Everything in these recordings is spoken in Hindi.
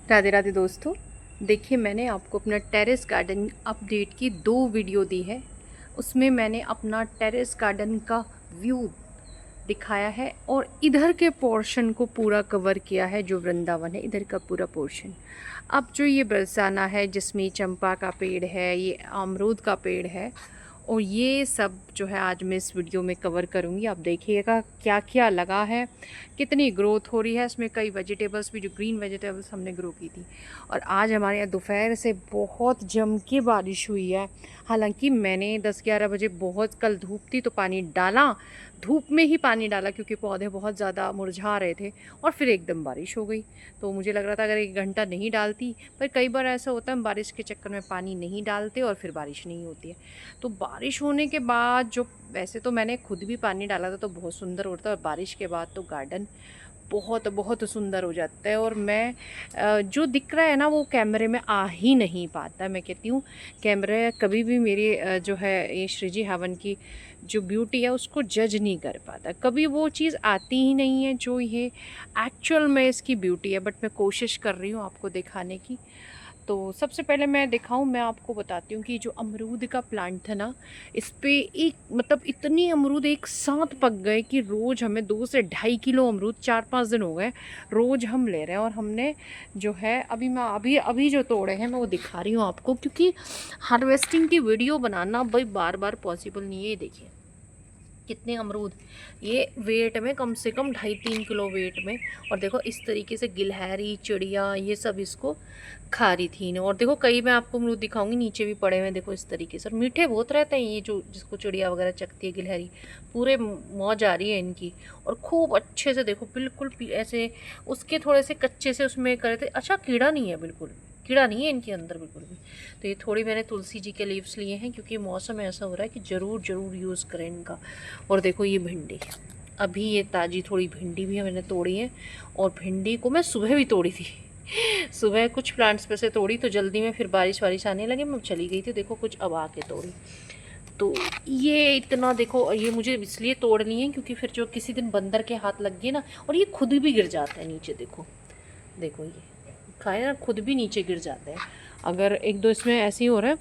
राधे राधे दोस्तों, देखिए मैंने आपको अपना टेरेस गार्डन अपडेट की 2 वीडियो दी है। उसमें मैंने अपना टेरेस गार्डन का व्यू दिखाया है और इधर के पोर्शन को पूरा कवर किया है। जो वृंदावन है इधर का पूरा पोर्शन। अब जो ये बरसाना है जिसमें चंपा का पेड़ है, ये अमरूद का पेड़ है और ये सब जो है आज मैं इस वीडियो में कवर करूँगी। आप देखिएगा क्या क्या लगा है, कितनी ग्रोथ हो रही है इसमें। कई वेजिटेबल्स भी, जो ग्रीन वेजिटेबल्स हमने ग्रो की थी। और आज हमारे यहाँ दोपहर से बहुत जम के बारिश हुई है। हालांकि मैंने 10-11 बजे बहुत, कल धूप थी तो पानी डाला, धूप में ही पानी डाला क्योंकि पौधे बहुत ज़्यादा मुरझा रहे थे और फिर एकदम बारिश हो गई। तो मुझे लग रहा था अगर 1 घंटा नहीं डालती, पर कई बार ऐसा होता है बारिश के चक्कर में पानी नहीं डालते और फिर बारिश नहीं होती है। तो बारिश होने के बाद जो, वैसे तो मैंने खुद भी पानी डाला था तो बहुत सुंदर होता है, और बारिश के बाद तो गार्डन बहुत बहुत सुंदर हो जाता है। और मैं जो दिख रहा है ना वो कैमरे में आ ही नहीं पाता। मैं कहती हूँ कैमरा कभी भी मेरी जो है ये श्रीजी हवन की जो ब्यूटी है उसको जज नहीं कर पाता। कभी वो चीज़ आती ही नहीं है जो ये एक्चुअल में इसकी ब्यूटी है। बट मैं कोशिश कर रही हूँ आपको दिखाने की। तो सबसे पहले मैं दिखाऊं, मैं आपको बताती हूँ कि जो अमरूद का प्लांट था ना, इस पे एक मतलब इतनी अमरूद एक साथ पक गए कि रोज़ हमें 2 से 2.5 किलो अमरूद 4-5 दिन हो गए रोज़ हम ले रहे हैं। और हमने जो है अभी अभी जो तोड़े हैं मैं वो दिखा रही हूँ आपको, क्योंकि हार्वेस्टिंग की वीडियो बनाना भाई बार बार पॉसिबल नहीं है। ये देखिए कितने अमरूद, ये वेट में कम से कम 2.5-3 किलो वेट में। और देखो इस तरीके से गिलहरी, चिड़िया, ये सब इसको खा रही थी। और देखो कई, मैं आपको अमरूद दिखाऊंगी नीचे भी पड़े हुए हैं, देखो इस तरीके से। और मीठे बहुत रहते हैं ये, जो जिसको चिड़िया वगैरह चखती है, गिलहरी, पूरे मौज आ रही है इनकी। और खूब अच्छे से देखो, बिल्कुल ऐसे उसके थोड़े से कच्चे से उसमें करे थे। अच्छा कीड़ा नहीं है, बिल्कुल कीड़ा नहीं है इनके अंदर बिल्कुल भी। तो ये थोड़ी मैंने तुलसी जी के लीव्स लिए हैं क्योंकि मौसम ऐसा हो रहा है कि ज़रूर यूज़ करें इनका। और देखो ये भिंडी, अभी ये ताज़ी थोड़ी भिंडी भी मैंने तोड़ी है। और भिंडी को मैं सुबह भी तोड़ी थी सुबह कुछ प्लांट्स पे से तोड़ी, तो जल्दी में फिर बारिश आने लगे, मैं चली गई थी। देखो कुछ अब आके तोड़ी। तो ये इतना देखो, ये मुझे इसलिए तोड़नी है क्योंकि फिर जो किसी दिन बंदर के हाथ लग गए ना, और ये खुद भी गिर जाते हैं नीचे। देखो देखो ये खाए ना, खुद भी नीचे गिर जाते हैं अगर 1-2 इसमें ऐसे ही हो रहा है।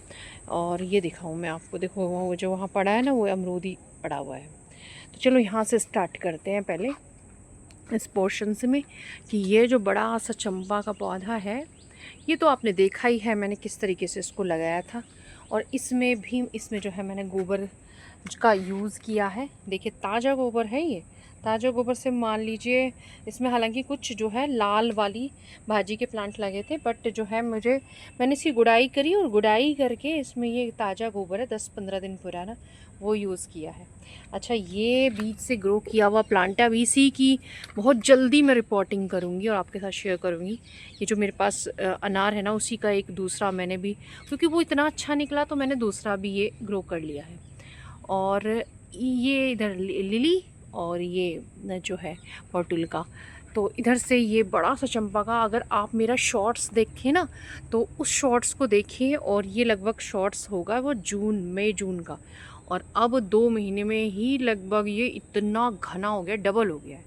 और ये दिखाऊँ मैं आपको, देखो वो जो वहाँ पड़ा है ना, वो अमरूदी पड़ा हुआ है। तो चलो यहाँ से स्टार्ट करते हैं पहले इस पोर्शन से में, कि ये जो बड़ा सा चंपा का पौधा है, ये तो आपने देखा ही है मैंने किस तरीके से इसको लगाया था। और इसमें भी, इसमें जो है मैंने गोबर का यूज़ किया है। देखिए ताज़ा गोबर है ये, ताज़ा गोबर से मान लीजिए इसमें, हालांकि कुछ जो है लाल वाली भाजी के प्लांट लगे थे, बट जो है मैंने इसकी गुड़ाई करी, और गुड़ाई करके इसमें ये ताज़ा गोबर है 10-15 दिन पुराना, वो यूज़ किया है। अच्छा, ये बीज से ग्रो किया हुआ प्लांट है। अब इसी की बहुत जल्दी मैं रिपोर्टिंग करूँगी और आपके साथ शेयर करूँगी। ये जो मेरे पास अनार है ना, उसी का एक दूसरा मैंने भी, क्योंकि वो इतना अच्छा निकला तो मैंने दूसरा भी ये ग्रो कर लिया है। और ये इधर लिली, और ये जो है पोर्टुल का। तो इधर से ये बड़ा सा चंपा का, अगर आप मेरा शॉर्ट्स देखें ना तो उस शॉर्ट्स को देखिए, और ये लगभग शॉर्ट्स होगा वो मई जून का। और अब 2 महीने में ही लगभग ये इतना घना हो गया, डबल हो गया है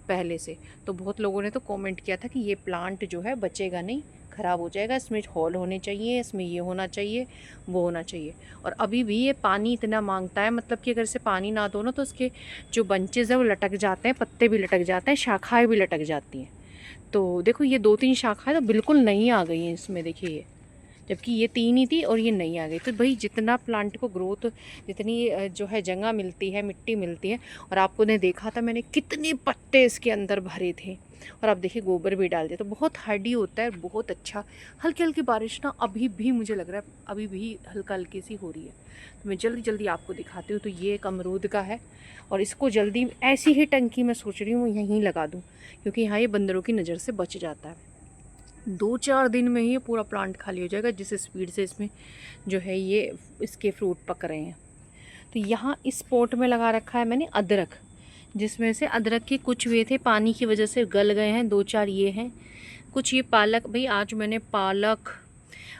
पहले से। तो बहुत लोगों ने तो कमेंट किया था कि ये प्लांट जो है बचेगा नहीं, ख़राब हो जाएगा, इसमें हॉल होने चाहिए, इसमें ये होना चाहिए, वो होना चाहिए। और अभी भी ये पानी इतना मांगता है, मतलब कि अगर इसे पानी ना दो ना तो इसके जो बंचेज़ हैं वो लटक जाते हैं, पत्ते भी लटक जाते हैं, शाखाएँ भी लटक जाती हैं। तो देखो ये 2-3 शाखाएँ तो बिल्कुल नई आ गई हैं इसमें, देखिए ये, जबकि ये 3 ही थी और ये नहीं आ गई। तो भाई जितना प्लांट को ग्रोथ, जितनी जो है जगह मिलती है, मिट्टी मिलती है। और आपको ने देखा था मैंने कितने पत्ते इसके अंदर भरे थे। और आप देखिए गोबर भी डाल दिया, तो बहुत हार्डी होता है, बहुत अच्छा। हल्की हल्की बारिश ना अभी भी मुझे लग रहा है अभी भी हल्का हल्की सी हो रही है। तो मैं जल्दी जल्दी आपको दिखाती हूँ। तो ये एक अमरूद का है, और इसको जल्दी ऐसी ही टंकी मैं सोच रही हूँ यहीं लगा दूँ, क्योंकि यहाँ ये बंदरों की नज़र से बच जाता है। 2-4 दिन में ही पूरा प्लांट खाली हो जाएगा, जिस स्पीड से इसमें जो है ये इसके फ्रूट पक रहे हैं। तो यहाँ इस पॉट में लगा रखा है मैंने अदरक, जिसमें से अदरक के कुछ हुए थे पानी की वजह से गल गए हैं, 2-4 ये हैं। कुछ ये पालक, भाई आज मैंने पालक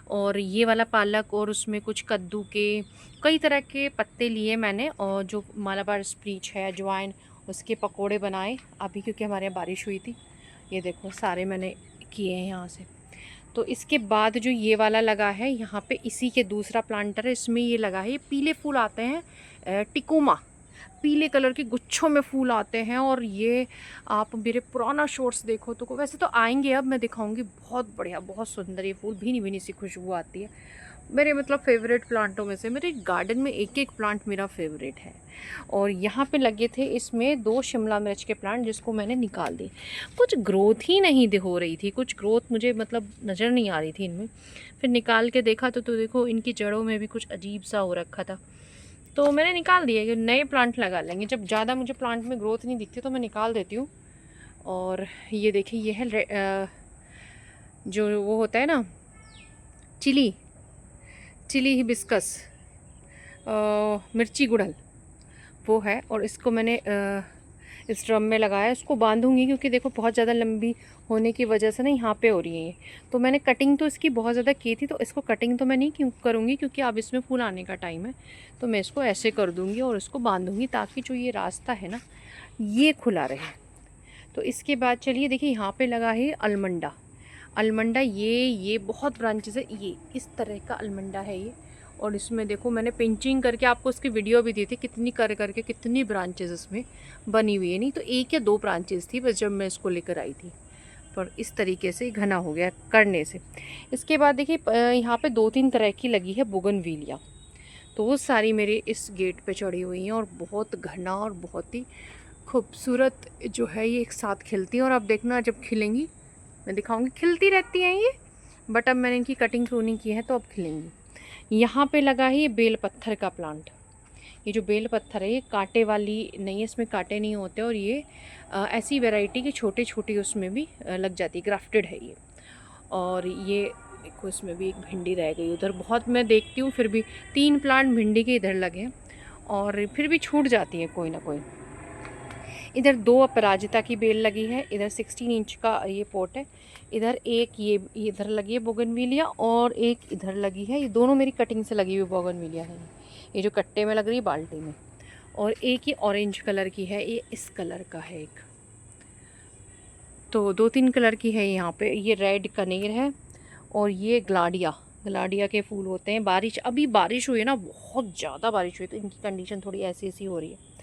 और ये वाला पालक, और उसमें कुछ कद्दू के कई तरह के पत्ते लिए मैंने, और जो मालाबार स्प्रीच है, अजवाइन, उसके पकोड़े बनाए अभी, क्योंकि हमारे यहाँ बारिश हुई थी। ये देखो सारे मैंने किए हैं यहाँ से। तो इसके बाद जो ये वाला लगा है यहाँ पे, इसी के दूसरा प्लांटर है, इसमें ये लगा है, ये पीले फूल आते हैं, टिकोमा, पीले कलर के गुच्छों में फूल आते हैं। और ये आप मेरे पुराना शॉर्ट्स देखो तो वैसे तो आएंगे, अब मैं दिखाऊंगी, बहुत बढ़िया, बहुत सुंदर ये फूल, भीनी भीनी सी खुशबू आती है। मेरे मतलब फेवरेट प्लांटों में से, मेरे गार्डन में एक एक प्लांट मेरा फेवरेट है। और यहाँ पे लगे थे इसमें 2 शिमला मिर्च के प्लांट, जिसको मैंने निकाल दी। कुछ ग्रोथ ही नहीं हो रही थी, कुछ ग्रोथ मुझे मतलब नज़र नहीं आ रही थी इनमें। फिर निकाल के देखा तो देखो इनकी जड़ों में भी कुछ अजीब सा हो रखा था। तो मैंने निकाल दिया कि नए प्लांट लगा लेंगे। जब ज़्यादा मुझे प्लांट में ग्रोथ नहीं दिखती तो मैं निकाल देती हूँ। और ये देखिए, ये है जो वो होता है ना, चिली हिबिस्कस, मिर्ची गुड़हल, वो है। और इसको मैंने इस ड्रम में लगाया। इसको बांधूंगी क्योंकि देखो बहुत ज़्यादा लंबी होने की वजह से ना यहाँ पे हो रही है ये। तो मैंने कटिंग तो इसकी बहुत ज़्यादा की थी, तो इसको कटिंग तो मैं नहीं क्यों करूँगी, क्योंकि अब इसमें फूल आने का टाइम है। तो मैं इसको ऐसे कर दूँगी और इसको बांधूँगी, ताकि जो ये रास्ता है ना ये खुला रहे। तो इसके बाद चलिए देखिए, यहाँ पर लगा है अलमंडा, ये बहुत ब्रांचेस है, ये इस तरह का अलमंडा है ये। और इसमें देखो मैंने पिंचिंग करके आपको उसकी वीडियो भी दी थी, कितनी करके कितनी ब्रांचेस इसमें बनी हुई है। नहीं तो 1 या 2 ब्रांचेस थी बस जब मैं इसको लेकर आई थी, पर इस तरीके से घना हो गया करने से। इसके बाद देखिए यहाँ पे 2-3 तरह की लगी है बोगनविलिया, तो वो सारी मेरे इस गेट पे चढ़ी हुई हैं और बहुत घना और बहुत ही खूबसूरत जो है ये एक साथ खिलती हैं। और अब देखना जब खिलेंगी मैं दिखाऊंगी, खिलती रहती हैं ये, बट अब मैंने इनकी कटिंग प्रूनिंग की है तो अब खिलेंगी। यहाँ पे लगा है ये बेल पत्थर का प्लांट। ये जो बेल पत्थर है ये कांटे वाली नहीं है, इसमें कांटे नहीं होते। और ये ऐसी वैरायटी की छोटे छोटी उसमें भी लग जाती है, ग्राफ्टेड है ये। और ये देखो इसमें भी एक भिंडी रह गई उधर, बहुत मैं देखती हूँ फिर भी 3 प्लांट भिंडी के इधर लगे हैं और फिर भी छूट जाती है कोई ना कोई। इधर 2 अपराजिता की बेल लगी है, इधर 16 इंच का ये पॉट है। इधर एक ये इधर लगी है बोगनविलिया और एक इधर लगी है। ये दोनों मेरी कटिंग से लगी हुई बोगनविलिया है, ये जो कट्टे में लग रही है बाल्टी में। और एक ये ऑरेंज कलर की है, ये इस कलर का है एक। तो 2-3 कलर की है यहाँ पे। ये रेड कनेर है और ये ग्लाडिया के फूल होते हैं। अभी बारिश हुई है ना, बहुत ज़्यादा बारिश हुई तो इनकी कंडीशन थोड़ी ऐसी हो रही है।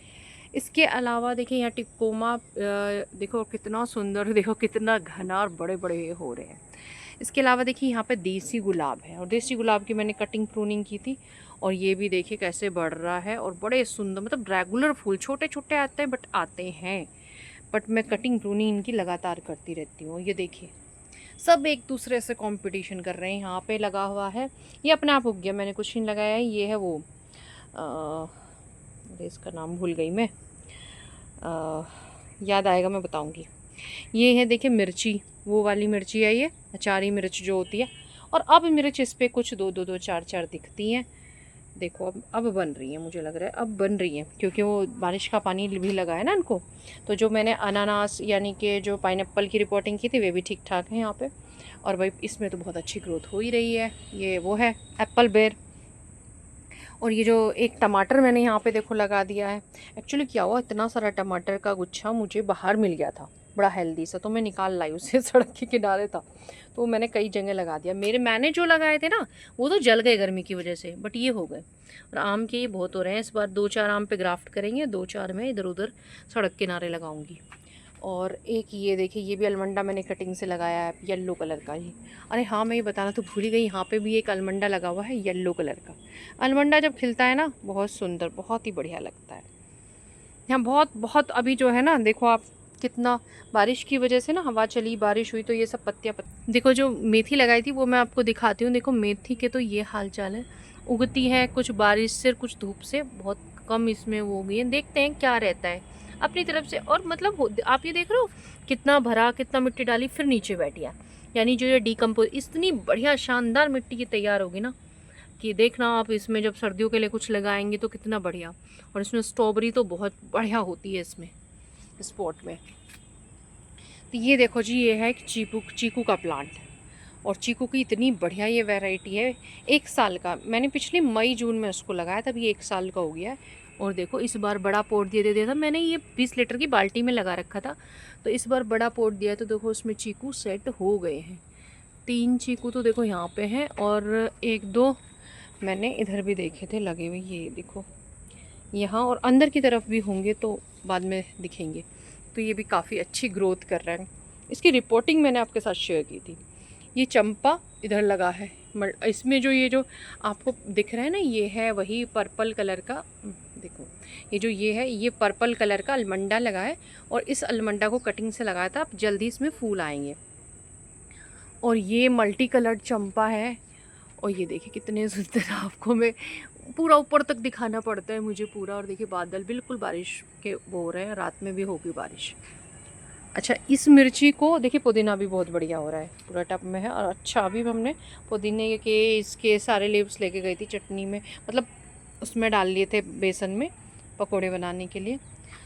इसके अलावा देखिए यहाँ टिकोमा, देखो कितना सुंदर, देखो कितना घना और बड़े बड़े हो रहे हैं। इसके अलावा देखिए यहाँ पे देसी गुलाब है, और देसी गुलाब की मैंने कटिंग प्रूनिंग की थी। और ये भी देखिए कैसे बढ़ रहा है और बड़े सुंदर, मतलब रेगुलर फूल छोटे छोटे आते हैं बट आते हैं। बट मैं कटिंग प्रूनिंग इनकी लगातार करती रहती हूँ। ये देखिए सब एक दूसरे से कंपटीशन कर रहे हैं। यहाँ पे लगा हुआ है, ये अपने आप उग गया, मैंने कुछ नहीं लगाया है। ये है वो इसका नाम भूल गई मैं, याद आएगा मैं बताऊंगी। ये है देखिए मिर्ची, वो वाली मिर्ची है ये, अचारी मिर्च जो होती है। और अब मिर्च इस पर कुछ 2-2, 4-4 दिखती हैं। देखो अब बन रही है, मुझे लग रहा है अब बन रही है, क्योंकि वो बारिश का पानी भी लगा है ना इनको। तो जो मैंने अनानास यानी कि जो पाइनएप्पल की रिपोर्टिंग की थी वे भी ठीक ठाक है यहाँ पे। और भाई इसमें तो बहुत अच्छी ग्रोथ हो ही रही है। ये वो है एप्पल बेर। और ये जो एक टमाटर मैंने यहाँ पे देखो लगा दिया है। एक्चुअली क्या हुआ, इतना सारा टमाटर का गुच्छा मुझे बाहर मिल गया था, बड़ा हेल्दी सा, तो मैं निकाल लाई उसे, सड़क के किनारे था तो मैंने कई जगह लगा दिया। मैंने जो लगाए थे ना वो तो जल गए गर्मी की वजह से, बट ये हो गए। और आम के ये बहुत हो रहे हैं इस बार, 2-4 आम पे ग्राफ्ट करेंगे, 2-4 में इधर उधर सड़क किनारे लगाऊंगी। और एक ये देखिए, ये भी अलमंडा मैंने कटिंग से लगाया है, येलो कलर का ये। अरे हाँ मैं ये बताना तो भूल ही गई, यहाँ पे भी एक अलमंडा लगा हुआ है येलो कलर का। अलमंडा जब खिलता है ना बहुत सुंदर, बहुत ही बढ़िया लगता है। यहाँ बहुत अभी जो है ना, देखो आप कितना बारिश की वजह से ना, हवा चली बारिश हुई तो ये सब पत्तियाँ देखो जो मेथी लगाई थी वो मैं आपको दिखाती हूँ। देखो मेथी के तो ये हाल चाल है, उगती है कुछ बारिश से कुछ धूप से, बहुत कम इसमें वो हो गई है। देखते हैं क्या रहता है अपनी तरफ से। और मतलब आप ये देख रहे हो कितना भरा, कितना मिट्टी डाली फिर नीचे बैठी है, यानी जो ये डीकम्पोज इतनी बढ़िया शानदार मिट्टी की तैयार होगी ना कि देखना आप इसमें जब सर्दियों के लिए कुछ लगाएंगे तो कितना बढ़िया। और इसमें स्ट्रॉबेरी तो बहुत बढ़िया होती है इसमें स्पॉट में। तो ये देखो जी, ये है चीकू का प्लांट। और चीकू की इतनी बढ़िया ये वैरायटी है, 1 साल का। मैंने पिछले मई जून में उसको लगाया था, अभी 1 साल का हो गया है और देखो इस बार बड़ा पॉट दे दिया था मैंने, ये 20 लीटर की बाल्टी में लगा रखा था, तो इस बार बड़ा पॉट दिया तो देखो उसमें चीकू सेट हो गए हैं। 3 चीकू तो देखो यहाँ पे हैं, और 1-2 मैंने इधर भी देखे थे लगे हुए, ये देखो यहाँ, और अंदर की तरफ भी होंगे तो बाद में दिखेंगे। तो ये भी काफ़ी अच्छी ग्रोथ कर रहा है। इसकी रिपोर्टिंग मैंने आपके साथ शेयर की थी। ये चंपा इधर लगा है, इसमें जो ये जो आपको दिख रहा है ना, ये है वही पर्पल कलर का, देखो ये जो ये है, ये पर्पल कलर का अलमंडा लगा है, और इस अलमंडा को कटिंग से लगाया था, अब जल्दी इसमें फूल आएंगे। और ये मल्टी कलर्ड चंपा है, और ये देखिए कितने सुंदर, आपको मैं पूरा ऊपर तक दिखाना पड़ता है मुझे पूरा। और देखिए बादल बिल्कुल बारिश के वो हो रहे हैं, रात में भी होगी बारिश। अच्छा, इस मिर्ची को देखिए, पुदीना भी बहुत बढ़िया हो रहा है, पूरा टब में है। और अच्छा, अभी हमने पुदीने के इसके सारे लीव्स लेके गई थी चटनी में, मतलब उसमें डाल लिए थे बेसन में पकोड़े बनाने के लिए।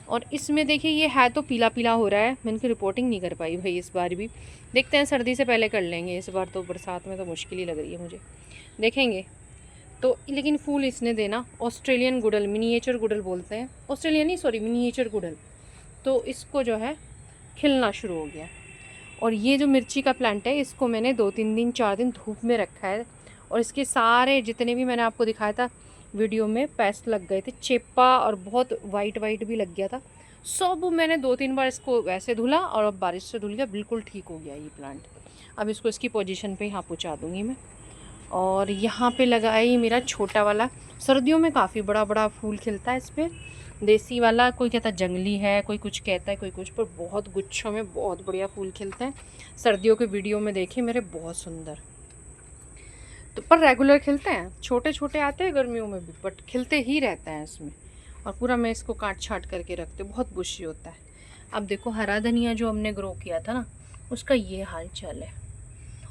और इसमें देखिए ये है तो पीला पीला हो रहा है, मैं इनकी रिपोर्टिंग नहीं कर पाई भाई इस बार भी, देखते हैं सर्दी से पहले कर लेंगे इस बार, तो बरसात में तो मुश्किल ही लग रही है मुझे, देखेंगे। तो लेकिन फूल इसने देना, ऑस्ट्रेलियन गुड़हल, मिनिएचर गुड़हल बोलते हैं, ऑस्ट्रेलियन नहीं सॉरी मिनिएचर गुड़हल, तो इसको जो है खिलना शुरू हो गया। और ये जो मिर्ची का प्लांट है, इसको मैंने 2-3 दिन 4 दिन धूप में रखा है, और इसके सारे जितने भी मैंने आपको दिखाया था वीडियो में पेस्ट लग गए थे, चेपा और बहुत वाइट वाइट भी लग गया था, सब मैंने 2-3 बार इसको वैसे धुला, और अब बारिश से धुल गया, बिल्कुल ठीक हो गया ये प्लांट। अब इसको इसकी पोजीशन पे यहाँ पहुँचा दूँगी मैं। और यहाँ पे लगाई मेरा छोटा वाला, सर्दियों में काफ़ी बड़ा बड़ा फूल खिलता है इस पर, देसी वाला, कोई कहता है जंगली है, कोई कुछ कहता है, कोई कुछ, पर बहुत गुच्छों में बहुत बढ़िया फूल खिलते हैं। सर्दियों के वीडियो में देखे मेरे, बहुत सुंदर, तो पर रेगुलर खिलते हैं, छोटे छोटे आते हैं गर्मियों में भी, बट खिलते ही रहते हैं इसमें। और पूरा मैं इसको काट छाट करके रखते, बहुत बुशी होता है। अब देखो हरा धनिया जो हमने ग्रो किया था ना, उसका ये हाल चाल है।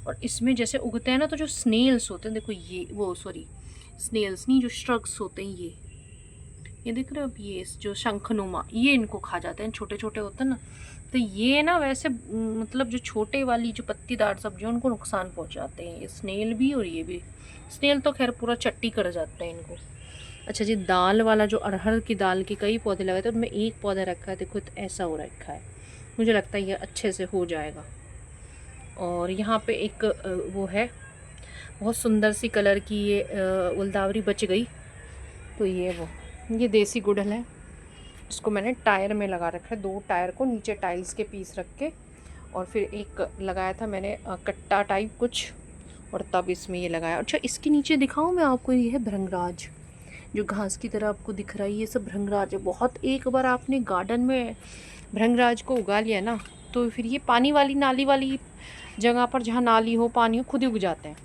और इसमें जैसे उगते हैं ना, तो जो स्नेल्स होते हैं, देखो ये वो सॉरी स्नेल्स नहीं, जो श्रग्स होते हैं, ये दिख रहे हो, अब ये जो शंखनुमा, ये इनको खा जाते हैं, छोटे छोटे होते हैं ना, तो ये ना वैसे मतलब जो छोटे वाली जो पत्तीदार सब्जियां उनको नुकसान पहुंचाते हैं, ये स्नेल भी और ये भी। स्नेल तो खैर पूरा चट्टी कर जाते हैं इनको। अच्छा जी, दाल वाला जो अरहर की दाल के कई पौधे लगाए थे, उनमें एक पौधा रखा है, देखो तो ऐसा हो रखा है, मुझे लगता है ये अच्छे से हो जाएगा। और यहाँ पे एक वो है बहुत सुंदर सी कलर की, ये गुलदावरी बच गई, तो ये देसी गुड़हल है, इसको मैंने टायर में लगा रखा है, 2 टायर को नीचे टाइल्स के पीस रख के, और फिर एक लगाया था मैंने कट्टा टाइप कुछ, और तब इसमें ये लगाया। अच्छा, इसके नीचे दिखाऊं मैं आपको, ये है भृंगराज, जो घास की तरह आपको दिख रहा है, ये सब भृंगराज है। बहुत, एक बार आपने गार्डन में भृंगराज को उगा लिया ना, तो फिर ये पानी वाली नाली वाली जगह पर जहाँ नाली हो पानी हो खुद ही उग जाते हैं,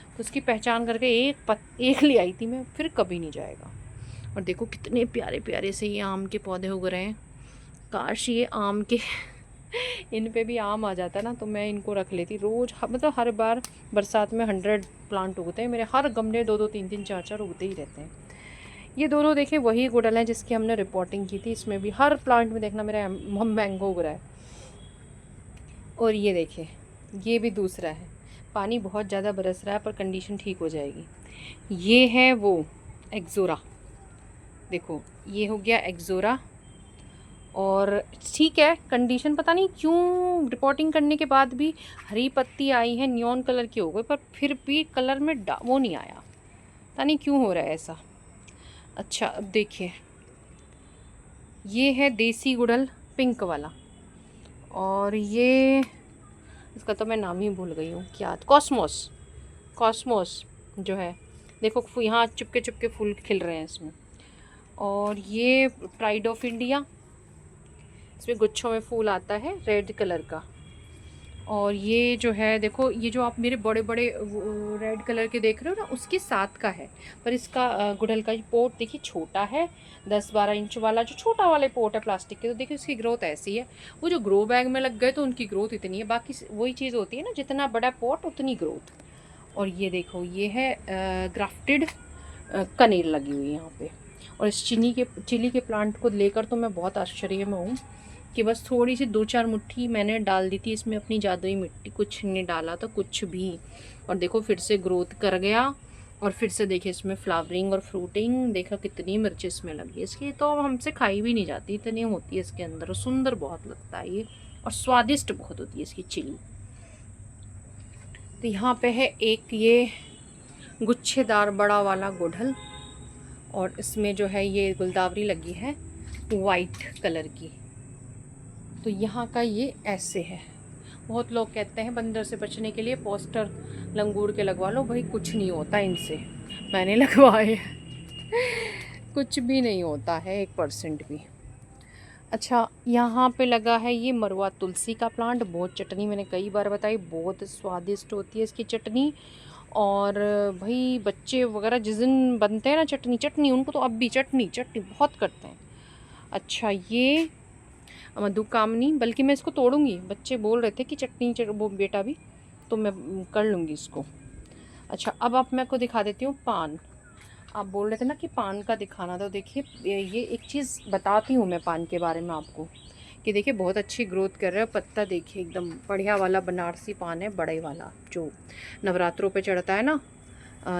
तो उसकी पहचान करके एक ले आई थी मैं, फिर कभी नहीं जाएगा। और देखो कितने प्यारे प्यारे से ये आम के पौधे उग रहे हैं, काश ये आम के इन पे भी आम आ जाता ना, तो मैं इनको रख लेती रोज़, मतलब हर बार बरसात में 100 प्लांट उगते हैं मेरे, हर गमले 2-2 3-3 4-4 उगते ही रहते हैं। ये दोनों देखें वही गुड़हल हैं जिसकी हमने रिपोर्टिंग की थी, इसमें भी हर प्लांट में देखना मेरा मैंगो उग रहा है। और ये देखें, ये भी दूसरा है, पानी बहुत ज़्यादा बरस रहा है पर कंडीशन ठीक हो जाएगी। ये है वो एक्जोरा, देखो ये हो गया एक्जोरा, और ठीक है कंडीशन, पता नहीं क्यों रिपोर्टिंग करने के बाद भी हरी पत्ती आई है, नियॉन कलर की हो गई, पर फिर भी कलर में वो नहीं आया, पता नहीं क्यों हो रहा है ऐसा। अच्छा, अब देखिए ये है देसी गुड़हल पिंक वाला, और ये इसका तो मैं नाम ही भूल गई हूँ, क्या, कॉस्मोस जो है, देखो यहाँ चुपके चुपके फूल खिल रहे हैं इसमें। और ये प्राइड ऑफ इंडिया, इसमें गुच्छों में फूल आता है रेड कलर का। और ये जो है देखो, ये जो आप मेरे बड़े बड़े रेड कलर के देख रहे हो ना, उसके साथ का है, पर इसका गुड़हल का पोट देखिए छोटा है, 10-12 इंच वाला जो छोटा वाले पोट है प्लास्टिक के, तो देखिए उसकी ग्रोथ ऐसी है। वो जो ग्रो बैग में लग गए तो उनकी ग्रोथ इतनी है, बाकी वही चीज़ होती है ना, जितना बड़ा पोट उतनी ग्रोथ। और ये देखो ये है ग्राफ्टेड कनेर लगी हुई है यहाँ पे। और इस चिली के प्लांट को लेकर तो मैं बहुत आश्चर्य में हूँ कि बस थोड़ी सी 2-4 मुट्ठी मैंने डाल दी थी इसमें अपनी जादुई मिट्टी, कुछ नहीं डाला था कुछ भी, और देखो फिर से ग्रोथ कर गया। और फिर से देखिए इसमें फ्लावरिंग और फ्रूटिंग, देखो कितनी मिर्च इसमें लगी है। इसकी तो हमसे खाई भी नहीं जाती, इतनी होती है इसके अंदर, और सुंदर बहुत लगता है ये, और स्वादिष्ट बहुत होती है इसकी चिली। तो यहाँ पे है एक ये गुच्छेदार बड़ा वाला गुड़हल, और इसमें जो है ये गुलदावरी लगी है वाइट कलर की। तो यहाँ का ये ऐसे है। बहुत लोग कहते हैं बंदर से बचने के लिए पोस्टर लंगूर के लगवा लो, भाई कुछ नहीं होता इनसे, मैंने लगवाए कुछ भी नहीं होता है 1% भी। अच्छा, यहाँ पे लगा है ये मरुआ तुलसी का प्लांट। बहुत चटनी मैंने कई बार बताई, बहुत स्वादिष्ट होती है इसकी चटनी। और भाई बच्चे वगैरह जिस दिन बनते हैं ना चटनी चटनी, उनको तो अब भी चटनी चटनी बहुत करते हैं। अच्छा, ये मधुकामनी, बल्कि मैं इसको तोड़ूंगी, बच्चे बोल रहे थे कि चटनी वो बेटा भी, तो मैं कर लूँगी इसको। अच्छा, अब आप मैं को दिखा देती हूँ पान। आप बोल रहे थे ना कि पान का दिखाना, तो देखिए ये एक चीज़ बताती हूँ मैं पान के बारे में आपको, कि देखिए बहुत अच्छी ग्रोथ कर रहा है। पत्ता देखिए एकदम बढ़िया वाला बनारसी पान है, बड़े वाला जो नवरात्रों पे चढ़ता है ना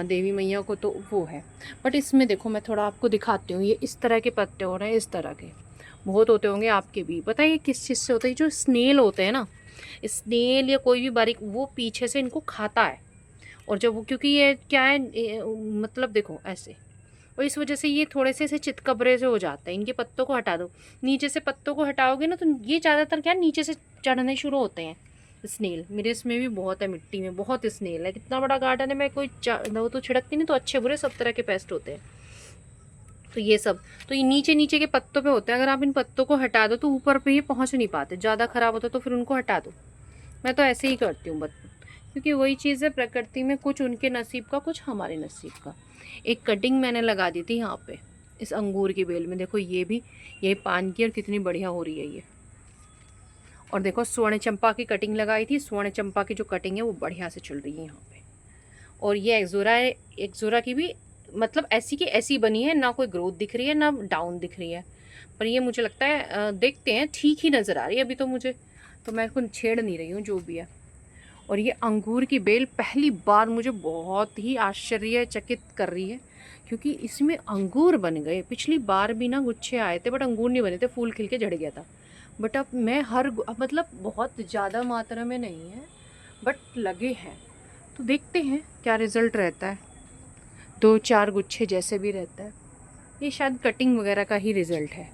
देवी मैया को, तो वो है। बट इसमें देखो मैं थोड़ा आपको दिखाती हूँ, ये इस तरह के पत्ते हो रहे हैं, इस तरह के बहुत होते होंगे आपके भी। पता है ये किस चीज़ से होता है? जो स्नेल होते हैं ना, स्नेल या कोई भी बारीक, वो पीछे से इनको खाता है। और जब वो, क्योंकि ये क्या है मतलब देखो ऐसे, और इस वजह से ये थोड़े से ऐसे चितकबरे से हो जाते हैं। इनके पत्तों को हटा दो, नीचे से पत्तों को हटाओगे ना, तो ये ज़्यादातर क्या नीचे से चढ़ने शुरू होते हैं स्नेल। मेरे इसमें भी बहुत है, मिट्टी में बहुत स्नेल है। कितना बड़ा गार्डन है, मैं कोई वो तो छिड़कती नहीं, तो अच्छे बुरे सब तरह के पेस्ट होते हैं। तो ये सब, तो ये नीचे नीचे के पत्तों पे होते हैं। अगर आप इन पत्तों को हटा दो तो ऊपर पे ये पहुंच नहीं पाते, ज़्यादा ख़राब होता तो फिर उनको हटा दो। मैं तो ऐसे ही करती हूँ बस, क्योंकि वही चीज़ है प्रकृति में, कुछ उनके नसीब का, कुछ हमारे नसीब का। एक कटिंग मैंने लगा दी थी यहाँ पे इस अंगूर की बेल में, देखो ये भी यही पान की, और कितनी बढ़िया हो रही है ये। और देखो स्वर्ण चंपा की कटिंग लगाई थी, स्वर्ण चंपा की जो कटिंग है वो बढ़िया से चल रही है यहाँ पे। और ये एक्जोरा है, एक्जोरा की भी मतलब ऐसी की ऐसी बनी है, ना कोई ग्रोथ दिख रही है ना डाउन दिख रही है। पर ये मुझे लगता है देखते हैं ठीक ही नज़र आ रही है अभी तो मुझे, तो मैं इसको छेड़ नहीं रही हूँ जो भी है। और ये अंगूर की बेल पहली बार मुझे बहुत ही आश्चर्यचकित कर रही है, क्योंकि इसमें अंगूर बन गए। पिछली बार भी ना गुच्छे आए थे बट अंगूर नहीं बने थे, फूल खिल के झड़ गया था। बट अब मैं मतलब बहुत ज़्यादा मात्रा में नहीं है बट लगे हैं, तो देखते हैं क्या रिज़ल्ट रहता है। 2-4 गुच्छे जैसे भी रहता है, ये शायद कटिंग वगैरह का ही रिज़ल्ट है।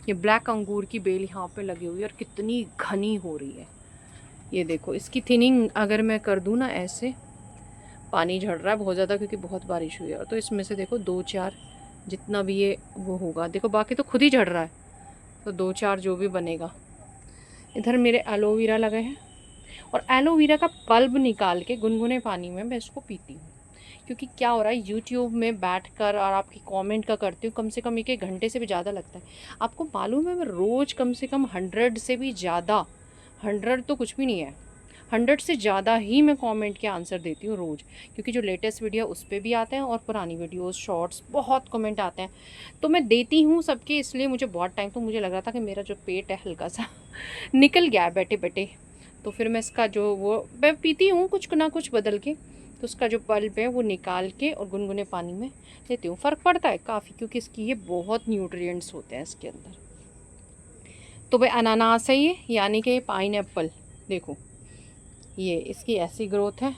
ये ब्लैक अंगूर की बेल यहाँ पे लगी हुई है और कितनी घनी हो रही है। ये देखो इसकी थिनिंग अगर मैं कर दूँ ना ऐसे, पानी झड़ रहा है बहुत ज़्यादा क्योंकि बहुत बारिश हुई है, तो इसमें से देखो 2-4 जितना भी ये वो होगा, देखो बाकी तो खुद ही झड़ रहा है, तो 2-4 जो भी बनेगा। इधर मेरे एलोवेरा लगे हैं, और एलोवेरा का पल्ब निकाल के गुनगुने पानी में मैं इसको पीती हूँ। क्योंकि क्या हो रहा है, यूट्यूब में बैठकर और आपकी कमेंट का करती हूँ, कम से कम 1-1 घंटे से भी ज़्यादा लगता है। आपको मालूम है मैं रोज़ कम से कम 100 से भी ज़्यादा, 100 तो कुछ भी नहीं है, 100 से ज़्यादा ही मैं कमेंट के आंसर देती हूँ रोज़। क्योंकि जो लेटेस्ट वीडियो उस पर भी आते हैं और पुरानी वीडियोस शॉर्ट्स बहुत कमेंट आते हैं, तो मैं देती हूँ सबके। इसलिए मुझे बहुत टाइम तो मुझे लग रहा था कि मेरा जो पेट है हल्का सा निकल गया है बैठे बैठे, तो फिर मैं इसका जो वो मैं पीती हूँ कुछ ना कुछ बदल के, तो उसका जो पल्प है वो निकाल के और गुनगुने पानी में लेती हूँ। फ़र्क पड़ता है काफ़ी, क्योंकि इसकी ये बहुत न्यूट्रिएंट्स होते हैं इसके अंदर। तो भाई अनानास है ये, यानी कि पाइनएप्पल, देखो ये इसकी ऐसी ग्रोथ है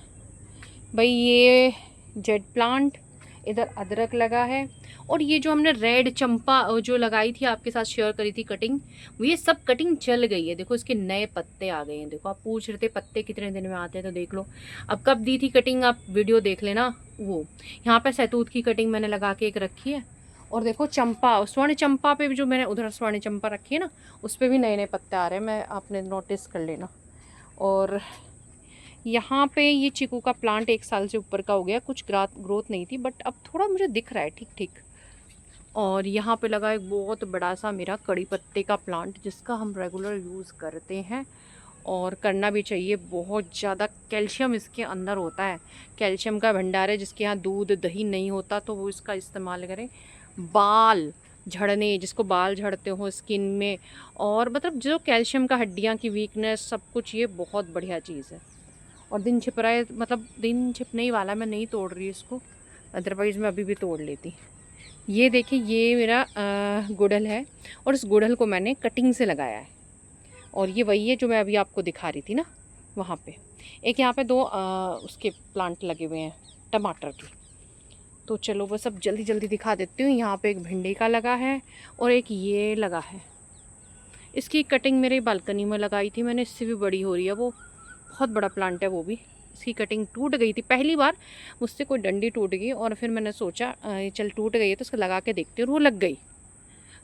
भाई। ये जेड प्लांट, इधर अदरक लगा है, और ये जो हमने रेड चंपा जो लगाई थी आपके साथ शेयर करी थी कटिंग, वो ये सब कटिंग चल गई है। देखो इसके नए पत्ते आ गए हैं। देखो आप पूछ रहे थे पत्ते कितने दिन में आते हैं, तो देख लो अब कब दी थी कटिंग, आप वीडियो देख लेना। वो यहाँ पे सहतूत की कटिंग मैंने लगा के एक रखी है, और देखो चंपा, स्वर्ण चंपा पे भी जो मैंने उधर स्वर्ण चंपा रखी है ना, उस पर भी नए नए पत्ते आ रहे हैं, मैं आपने नोटिस कर लेना। और यहाँ पे ये चीकू का प्लांट 1 साल से ऊपर का हो गया, कुछ ग्रोथ नहीं थी बट अब थोड़ा मुझे दिख रहा है ठीक ठीक। और यहाँ पे लगा एक बहुत बड़ा सा मेरा कड़ी पत्ते का प्लांट, जिसका हम रेगुलर यूज़ करते हैं और करना भी चाहिए। बहुत ज़्यादा कैल्शियम इसके अंदर होता है, कैल्शियम का भंडार है। जिसके यहाँ दूध दही नहीं होता तो वो इसका इस्तेमाल करें। बाल झड़ने, जिसको बाल झड़ते हो स्किन में, और मतलब जो कैल्शियम का, हड्डियाँ की वीकनेस, सब कुछ ये बहुत बढ़िया चीज़ है। और दिन छिप रहा है, मतलब दिन छिपने ही वाला, मैं नहीं तोड़ रही इसको, अदरवाइज़ मैं अभी भी तोड़ लेती। ये देखिए, ये मेरा गुड़हल है और इस गुड़हल को मैंने कटिंग से लगाया है। और ये वही है जो मैं अभी आपको दिखा रही थी ना, वहाँ पे। एक यहाँ पे 2 उसके प्लांट लगे हुए हैं टमाटर के। तो चलो बस अब जल्दी जल्दी दिखा देती हूँ। यहाँ पे एक भिंडी का लगा है और एक ये लगा है। इसकी कटिंग मेरे बालकनी में लगाई थी मैंने, इससे भी बड़ी हो रही है वो। बहुत बड़ा प्लांट है वो भी। इसकी कटिंग टूट गई थी पहली बार, मुझसे कोई डंडी टूट गई और फिर मैंने सोचा चल टूट गई है तो इसको लगा के देखती हूँ, और वो लग गई।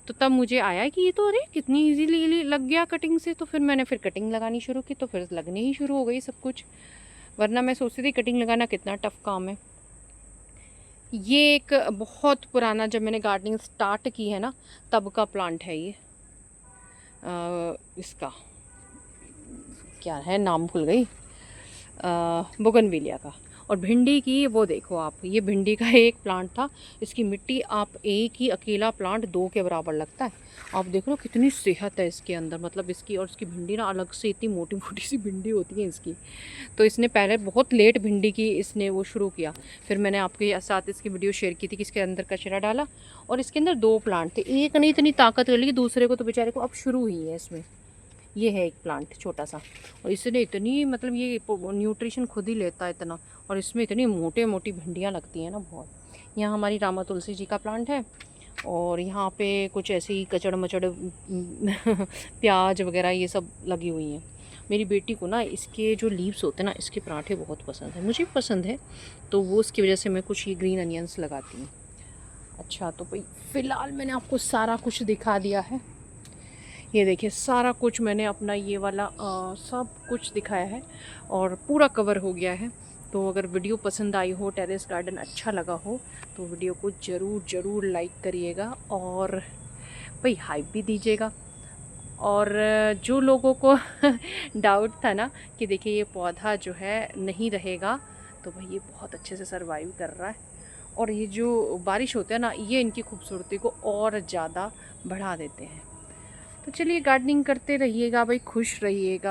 तो तब मुझे आया कि ये तो अरे कितनी इजीली लग गया कटिंग से। तो फिर मैंने कटिंग लगानी शुरू की, तो फिर लगने ही शुरू हो गई सब कुछ। वरना मैं सोचती थी कटिंग लगाना कितना टफ़ काम है। ये एक बहुत पुराना, जब मैंने गार्डनिंग स्टार्ट की है ना तब का प्लांट है ये। इसका क्या है, नाम भूल गई, बोगनविलिया का। और भिंडी की वो देखो आप, ये भिंडी का एक प्लांट था। इसकी मिट्टी आप एक ही अकेला प्लांट 2 के बराबर लगता है। आप देख लो कितनी सेहत है इसके अंदर, मतलब इसकी। और इसकी भिंडी ना अलग से इतनी मोटी मोटी सी भिंडी होती है इसकी। तो इसने पहले बहुत लेट भिंडी की इसने वो शुरू किया। फिर मैंने आपके साथ इसकी वीडियो शेयर की थी कि इसके अंदर कचरा डाला और इसके अंदर 2 प्लांट थे। एक ने इतनी ताकत कर ली, दूसरे को तो बेचारे को अब शुरू हुई है इसमें। ये है एक प्लांट छोटा सा, और इसने इतनी, मतलब ये न्यूट्रिशन खुद ही लेता है इतना। और इसमें इतनी मोटे मोटी भिंडियाँ लगती हैं ना बहुत। यहाँ हमारी रामा तुलसी जी का प्लांट है और यहाँ पे कुछ ऐसे ही कचड़ मचड़ प्याज वगैरह ये सब लगी हुई हैं। मेरी बेटी को ना इसके जो लीव्स होते हैं ना, इसके पराठे बहुत पसंद है, मुझे भी पसंद है। तो वो उसकी वजह से मैं कुछ ये ग्रीन अनियंस लगाती हूँ। अच्छा, तो भाई फ़िलहाल मैंने आपको सारा कुछ दिखा दिया है। ये देखिए सारा कुछ मैंने अपना ये वाला सब कुछ दिखाया है और पूरा कवर हो गया है। तो अगर वीडियो पसंद आई हो, टेरेस गार्डन अच्छा लगा हो, तो वीडियो को ज़रूर लाइक करिएगा और भाई हाइप भी दीजिएगा। और जो लोगों को डाउट था ना कि देखिए ये पौधा जो है नहीं रहेगा, तो भाई ये बहुत अच्छे से सर्वाइव कर रहा है। और ये जो बारिश होता है ना, ये इनकी खूबसूरती को और ज़्यादा बढ़ा देते हैं। तो चलिए गार्डनिंग करते रहिएगा भाई, खुश रहिएगा।